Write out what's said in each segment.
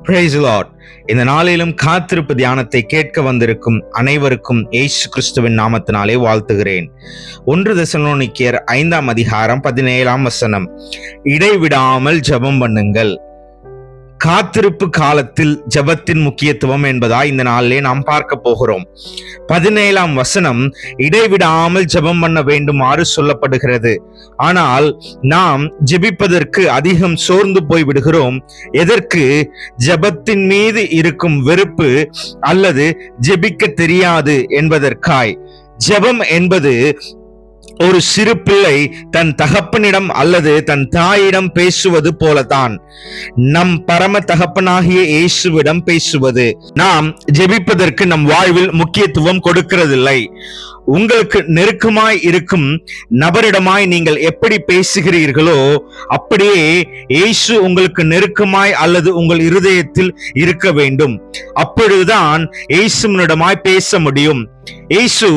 Praise the Lord. இந்த நாளிலும் காத்திருப்பு தியானத்தை கேட்க வந்திருக்கும் அனைவருக்கும் இயேசு கிறிஸ்துவின் நாமத்தினாலே வாழ்த்துகிறேன். 1 தெசலோனிக்கேயர் 5ஆம் அதிகாரம் 17ஆம் வசனம். இடைவிடாமல் ஜெபம் பண்ணுங்கள். காத்திருப்பு காலத்தில் ஜெபத்தின் முக்கியத்துவம் என்பதா இந்த நாளிலே நாம் பார்க்க போகிறோம். 17ஆம் வசனம் இடைவிடாமல் ஜெபம் பண்ண வேண்டுமாறு சொல்லப்படுகிறது. ஆனால் நாம் ஜெபிப்பதற்கு அதிகம் சோர்ந்து போய் விடுகிறோம். எதற்கு? ஜெபத்தின் மீது இருக்கும் வெறுப்பு அல்லது ஜெபிக்க தெரியாது என்பதற்காய். ஜெபம் என்பது ஒரு சிறு பிள்ளை தன் தகப்பனிடம் அல்லது தன் தாயிடம் பேசுவது போலதான். நம் பரம தகப்பனாகிய இயேசுவிடம் பேசுவது. நாம் ஜெபிப்பதற்கு நம் வாழ்வில் முக்கியத்துவம் கொடுக்கிறதில்லை. உங்களுக்கு நெருக்கமாய் இருக்கும் நபரிடமாய் நீங்கள் எப்படி பேசுகிறீர்களோ அப்படியே இயேசு உங்களுக்கு நெருக்கமாய் அல்லது உங்கள் இருதயத்தில் இருக்க வேண்டும். அப்பொழுதுதான் இயேசுவினிடமாய் பேச முடியும். இயேசு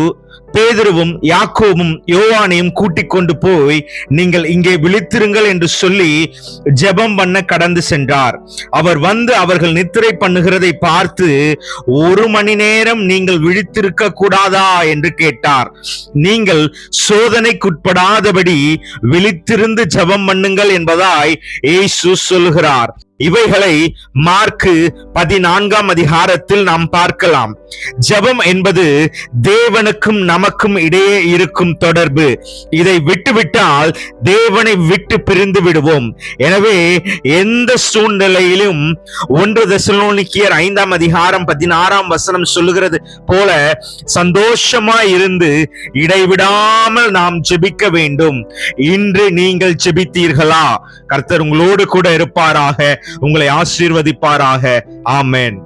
பேதுருவும் யாக்கோபும் யோவானையும் கூட்டிக் கொண்டு போய் நீங்கள் இங்கே விழித்திருங்கள் என்று சொல்லி ஜெபம் பண்ண கடந்து சென்றார். அவர் வந்து அவர்கள் நித்திரை பண்ணுகிறதை பார்த்து 1 மணி நேரம் நீங்கள் விழித்திருக்க கூடாதா என்று கேட்டார். நீங்கள் சோதனைக்குட்படாதபடி விழித்திருந்து ஜெபம் பண்ணுங்கள் என்பதாய் இயேசு சொல்கிறார். இவைகளை மார்க்கு 14ஆம் அதிகாரத்தில் நாம் பார்க்கலாம். ஜெபம் என்பது தேவனுக்கும் நமக்கும் இடையே இருக்கும் தொடர்பு. இதை விட்டுவிட்டால் தேவனை விட்டு பிரிந்து விடுவோம். எனவே எந்த சூழ்நிலையிலும் 1 தெசலோனிக்கேயர் 5ஆம் அதிகாரம் 16ஆம் வசனம் சொல்லுகிறது போல சந்தோஷமாய் இருந்து இடைவிடாமல் நாம் ஜெபிக்க வேண்டும். இன்று நீங்கள் ஜெபித்தீர்களா? கர்த்தர் உங்களோடு கூட இருப்பாராக, உங்களை ஆசீர்வதிப்பாராக. ஆமென்.